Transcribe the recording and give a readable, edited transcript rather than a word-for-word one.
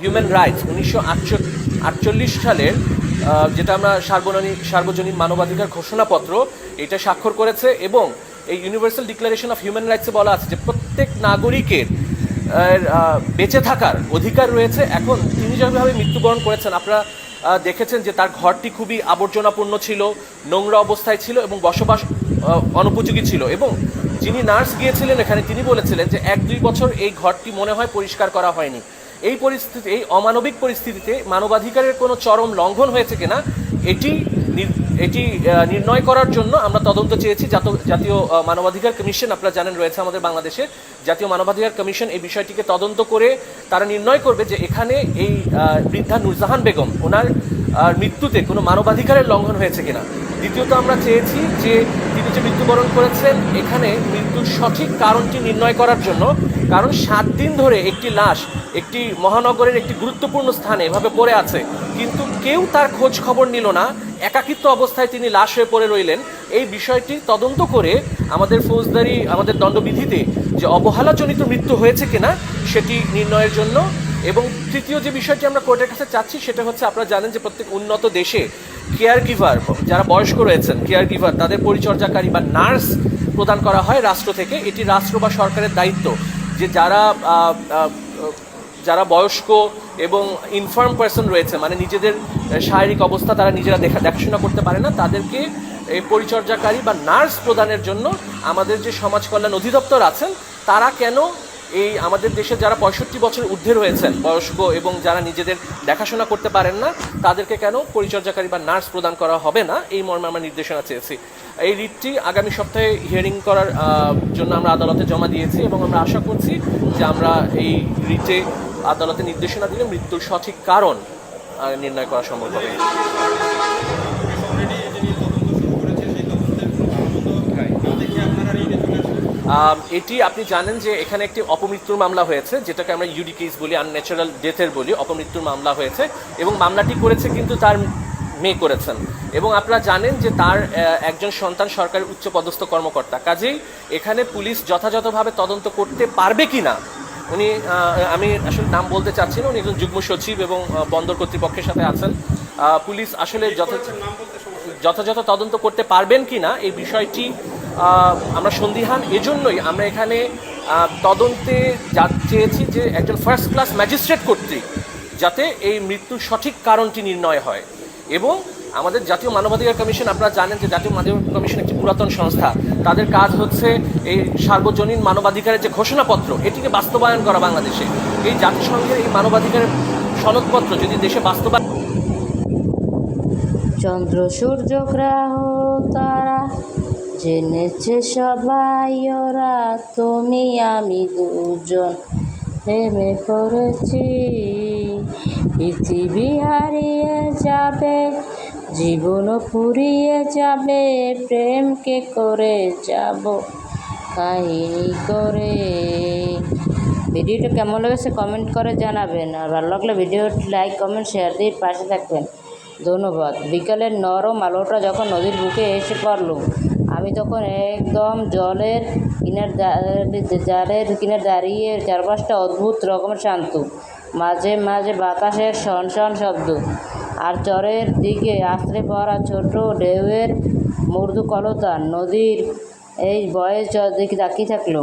Human rights 1948 সালের যেটা আমরা সার্বজনীন মানবাধিকার ঘোষণাপত্র এটা স্বাক্ষর করেছে, এবং এই ইউনিভার্সাল ডিক্লারেশন অফ হিউম্যান রাইটসে বলা আছে যে প্রত্যেক নাগরিকের বেঁচে থাকার অধিকার রয়েছে। এখন তিনি যেভাবে মৃত্যুবরণ করেছেন, আপনারা দেখেছেন যে তার ঘরটি খুবই আবর্জনাপূর্ণ ছিল, নোংরা অবস্থায় ছিল এবং বসবাস অনুপযোগী ছিল। এবং যিনি নার্স গিয়েছিলেন এখানে, তিনি বলেছিলেন যে 1-2 বছর এই ঘরটি মনে হয় পরিষ্কার করা হয়নি। এই পরিস্থিতি, এই অমানবিক পরিস্থিতিতে মানবাধিকারের কোনো চরম লঙ্ঘন হয়েছে কিনা এটি নির্ণয় করার জন্য আমরা তদন্ত চেয়েছি। জাতীয় মানবাধিকার কমিশন, আপনারা জানেন, রয়েছে আমাদের বাংলাদেশে জাতীয় মানবাধিকার কমিশন। এই বিষয়টিকে তদন্ত করে তারা নির্ণয় করবে যে এখানে এই বৃদ্ধা নূরজাহান বেগম, ওনার মৃত্যুতে কোনো মানবাধিকারের লঙ্ঘন হয়েছে কিনা। দ্বিতীয়ত আমরা চেয়েছি যে তিনি যে মৃত্যুবরণ করেছেন, এখানে মৃত্যুর সঠিক কারণটি নির্ণয় করার জন্য, কারণ 7 দিন ধরে একটি লাশ একটি মহানগরের একটি গুরুত্বপূর্ণ স্থানে এভাবে পড়ে আছে, কিন্তু কেউ তার খোঁজ খবর নিল না, একাকিত্ব অবস্থায় তিনি লাশ হয়ে পড়ে রইলেন। এই বিষয়টি তদন্ত করে আমাদের ফৌজদারি, আমাদের দণ্ডবিধিতে যে অবহেলাজনিত মৃত্যু হয়েছে কিনা সেটি নির্ণয়ের জন্য। এবং তৃতীয় যে বিষয়টি আমরা কোর্টের কাছে চাচ্ছি সেটা হচ্ছে, আপনারা জানেন যে প্রত্যেক উন্নত দেশে কেয়ার গিভার, যারা বয়স্ক রয়েছেন, কেয়ার গিভার, তাদের পরিচর্যাকারী বা নার্স প্রদান করা হয় রাষ্ট্র থেকে। এটি রাষ্ট্র বা সরকারের দায়িত্ব যে যারা বয়স্ক এবং ইনফার্ম পার্সন রয়েছে, মানে নিজেদের শারীরিক অবস্থা তারা নিজেরা দেখাশোনা করতে পারে না, তাদেরকে এই পরিচর্যাকারী বা নার্স প্রদানের জন্য আমাদের যে সমাজ কল্যাণ অধিদপ্তর আছেন, তারা কেন এই আমাদের দেশে যারা 65 বছর ঊর্ধ্বে রয়েছেন বয়স্ক এবং যারা নিজেদের দেখাশোনা করতে পারেন না, তাদেরকে কেন পরিচর্যাকারী বা নার্স প্রদান করা হবে না, এই মর্মে আমরা নির্দেশনা চেয়েছি। এই রিটটি আগামী সপ্তাহে হিয়ারিং করার জন্য আমরা আদালতে জমা দিয়েছি, এবং আমরা আশা করছি যে আমরা এই রিটে আদালতে নির্দেশনা দিলে মৃত্যুর সঠিক কারণ নির্ণয় করা সম্ভব হবে। এটি আপনি জানেন যে এখানে একটি অপমৃত্যুর মামলা হয়েছে, যেটাকে আমরা ইউডি কেস বলি, আনন্যাচারাল ডেথের বলি, অপমৃত্যুর মামলা হয়েছে, এবং মামলাটি করেছে কিন্তু তার মেয়ে করেছেন। এবং আপনারা জানেন যে তার একজন সন্তান সরকারের উচ্চপদস্থ কর্মকর্তা। কাজেই এখানে পুলিশ যথাযথভাবে তদন্ত করতে পারবে কি না, উনি, আমি আসলে নাম বলতে চাচ্ছি না, উনি একজন যুগ্ম সচিব এবং বন্দর কর্তৃপক্ষের সাথে আছেন। পুলিশ আসলে যথাযথ তদন্ত করতে পারবেন কি না এই বিষয়টি আমরা সন্দিহান। এজন্যই আমরা এখানে তদন্তে চেয়েছি যে একজন ফার্স্ট ক্লাস ম্যাজিস্ট্রেট কর্তৃক যাতে এই মৃত্যুর সঠিক কারণটি নির্ণয় হয়। এবং আমাদের জাতীয় মানবাধিকার কমিশন, আপনারা জানেন যে জাতীয় মানবাধিকার কমিশন একটি পুরাতন সংস্থা। তাদের কাজ হচ্ছে এই সার্বজনীন মানবাধিকারের যে ঘোষণাপত্র, এটিকে বাস্তবায়ন করা বাংলাদেশে। এই জাতিসংঘের এই মানবাধিকারের সনদপত্র যদি দেশে বাস্তবায়ন, চন্দ্র সূর্য গ্রহ তারা জেনেছে সবাই, ওরা তুমি আমি দুজন প্রেমে পড়েছি। পৃথিবী হারিয়ে যাবে, জীবন ফুরিয়ে যাবে, প্রেমকে করে যাব কাহিনী করে। ভিডিওটা কেমন লেগেছে কমেন্ট করে জানাবেন, আর ভালো লাগলে ভিডিওটি লাইক কমেন্ট শেয়ার দিয়ে পাশে থাকবেন। ধন্যবাদ। বিকালের নরম আলোটা যখন নদীর বুকে এসে পড়ল, আমি তখন একদম জলের কিনার দাঁড়িয়ে, চারপাশটা অদ্ভুত রকমের শান্ত, মাঝে মাঝে বাতাসের শনশন শব্দ, আর চরের দিকে আছড়ে পড়া ছোট ঢেউয়ের মৃদু কলতান। নদীর এই বয়ে দিকে তাকিয়ে থাকলো।